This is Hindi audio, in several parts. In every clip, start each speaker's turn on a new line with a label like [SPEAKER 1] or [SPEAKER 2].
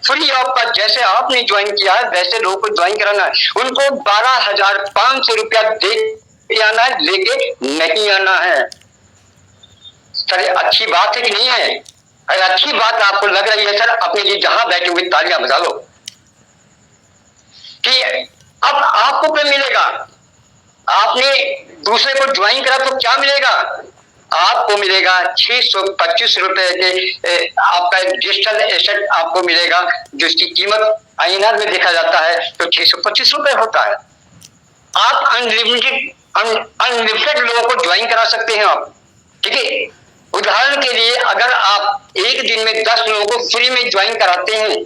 [SPEAKER 1] Free of cost. जैसे आपने ज्वाइन किया है वैसे लोगों को ज्वाइन कराना है। उनको 12,500 रुपया दे के आना है, लेके नहीं आना है। सर ये अच्छी बात है कि नहीं है? अगर अच्छी बात आपको लग रही है सर, अपने लिए जहां बैठे हुए तालियां बजा लो कि अब आपको क्या मिलेगा। आपने दूसरे को ज्वाइन करा तो क्या मिलेगा? आपको मिलेगा 625 रुपए के आपका डिजिटल एसेट आपको मिलेगा, जिसकी कीमत आईएनआर में देखा जाता है तो 625 रुपए होता है। आप अनलिमिटेड लोगों को ज्वाइन करा सकते हैं आप, ठीक है। उदाहरण के लिए अगर आप एक दिन में 10 लोगों को फ्री में ज्वाइन कराते हैं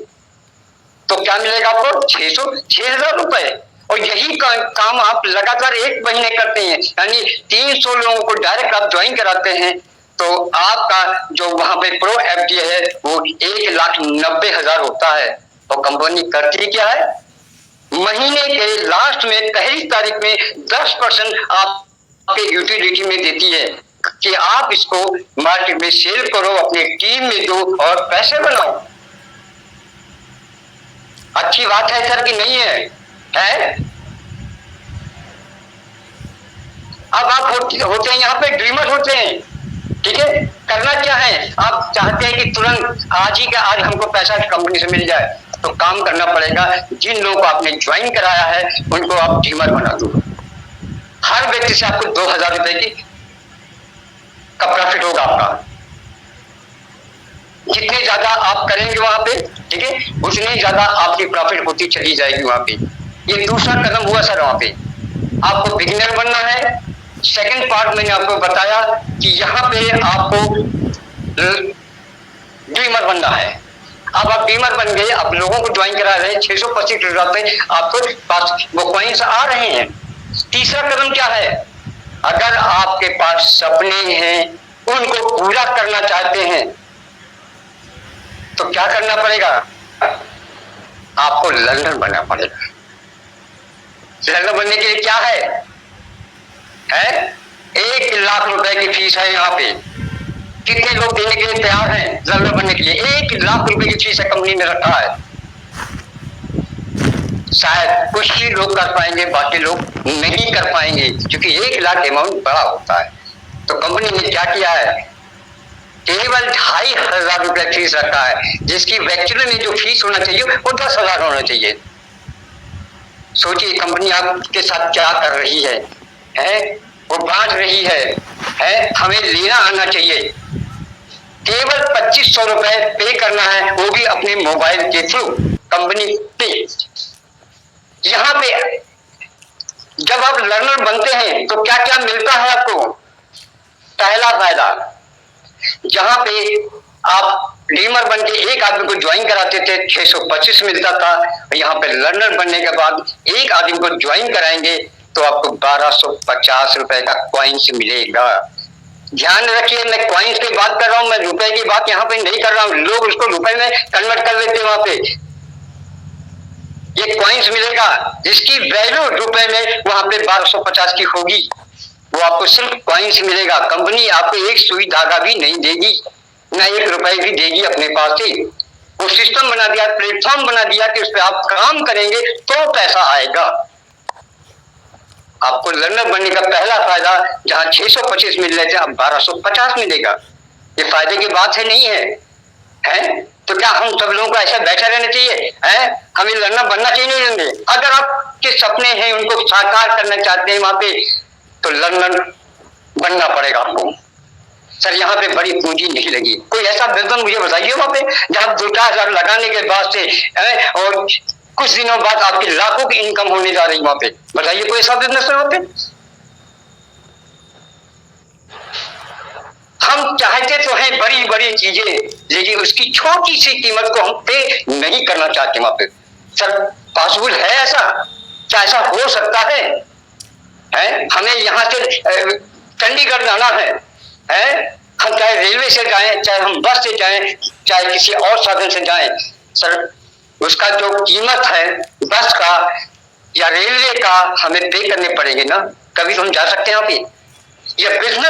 [SPEAKER 1] तो क्या मिलेगा आपको? 6,000 रुपए। और यही काम आप लगातार 1 महीने करते हैं, यानी 300 लोगों को डायरेक्ट आप ज्वाइन कराते हैं, तो आपका जो वहां पे प्रो एफडी है वो 1,90,000 होता है। और कंपनी करती क्या है? महीने के लास्ट में पहली तारीख में 10% आपके यूटिलिटी में देती है कि आप इसको मार्केट में सेल करो, अपनी टीम में दो और पैसे बनाओ। अच्छी बात है सर कि नहीं है? अब आप होते हैं यहाँ पे ड्रीमर होते हैं, ठीक है। करना क्या है? आप चाहते हैं कि तुरंत आज ही का आज हमको पैसा कंपनी से मिल जाए, तो काम करना पड़ेगा। जिन लोगों को आपने ज्वाइन कराया है उनको आप ड्रीमर बना दो। हर व्यक्ति से आपको 2,000 रुपए की का प्रॉफिट होगा आपका। जितने ज्यादा आप करेंगे वहां पे, ठीक है, उतनी ज्यादा आपकी प्रॉफिट होती चली जाएगी वहां पे। ये दूसरा कदम हुआ सर। वहां पे आपको बिगिनर बनना है। सेकंड पार्ट मैंने आपको बताया कि यहाँ पे आपको ड्रीमर बनना है। अब आप ड्रीमर बन गए, आप लोगों को ज्वाइन करा रहे हैं, 625 रुपए आपको पास वो कॉइन्स आ रहे हैं। तीसरा कदम क्या है? अगर आपके पास सपने हैं, उनको पूरा करना चाहते हैं, तो क्या करना पड़ेगा? आपको लर्नर बनना पड़ेगा। लर्नर बनने के लिए क्या है? 1,00,000 रुपए की फीस है यहाँ पे। कितने लोग देने के लिए तैयार हैं लर्नर बनने के लिए? 1,00,000 रुपए की फीस है, कंपनी ने रखा है। शायद कुछ ही लोग कर पाएंगे, बाकी लोग नहीं कर पाएंगे, क्योंकि 1,00,000 अमाउंट बड़ा होता है। तो कंपनी ने क्या किया है? केवल 2,500 रुपए फीस रखा है, जिसकी एक्चुअली में जो फीस होना चाहिए वो 10,000 होना चाहिए। सोचिए कंपनी आपके साथ क्या कर रही है, वो बांट रही है। हमें लेना आना चाहिए। केवल 2,500 रुपए पे करना है, वो भी अपने मोबाइल के थ्रू कंपनी पे। यहाँ पे जब आप लर्नर बनते हैं तो क्या क्या मिलता है आपको? पहला फायदा, जहां पे आप ड्रीमर बन के एक आदमी को ज्वाइन कराते थे 625 मिलता था, यहाँ पे लर्नर बनने के बाद एक आदमी को ज्वाइन कराएंगे तो आपको 1,250 रुपए का कॉइन्स मिलेगा। ध्यान रखिए, मैं कॉइन्स की बात कर रहा हूं, मैं रुपए की बात यहाँ पे नहीं कर रहा हूं। लोग उसको रुपए में कन्वर्ट कर लेते हैं। वहां पे ये कॉइन्स मिलेगा जिसकी वैल्यू रुपए में वहां पे 1,250 की होगी। वो आपको सिर्फ कॉइन्स मिलेगा। कंपनी आपको एक सुई धागा भी नहीं देगी, ना 1 रुपए भी देगी अपने पास से। वो सिस्टम बना दिया, प्लेटफॉर्म बना दिया कि उस पर आप काम करेंगे तो पैसा आएगा। आपको लर्नर बनने का पहला फायदा, जहां 625 मिल रहे थे अब 1,250 मिलेगा। ये फायदे की बात है, नहीं है? तो क्या हम सब लोगों को ऐसा बैठा रहना चाहिए? हमें लर्नर बनना चाहिए, नहीं लेंगे? अगर आपके सपने हैं, उनको साकार करना चाहते हैं वहां पे, तो लर्नर बनना पड़ेगा आपको। सर यहाँ पे बड़ी पूंजी नहीं लगी। कोई ऐसा बिजनेस मुझे बताइए वहां पे जहां 2-4 हजार लगाने के बाद से और कुछ दिनों बाद आपकी लाखों की इनकम होने जा रही वहां पे। बताइए कोई ऐसा बिजनेस है वहां पे? हम चाहते तो हैं बड़ी बड़ी चीजें, लेकिन उसकी छोटी सी कीमत को हम पे नहीं करना चाहते वहां पे। सर पॉसिबल है ऐसा? क्या ऐसा हो सकता है? हमें यहाँ से चंडीगढ़ जाना है, हम चाहे रेलवे से जाएं, चाहे हम बस से जाएं, चाहे किसी और साधन से जाएं, सर उसका जो कीमत है बस का या रेलवे का हमें पे करने पड़ेंगे ना। कभी तो हम जा सकते हैं यहाँ पे। यह बिजनेस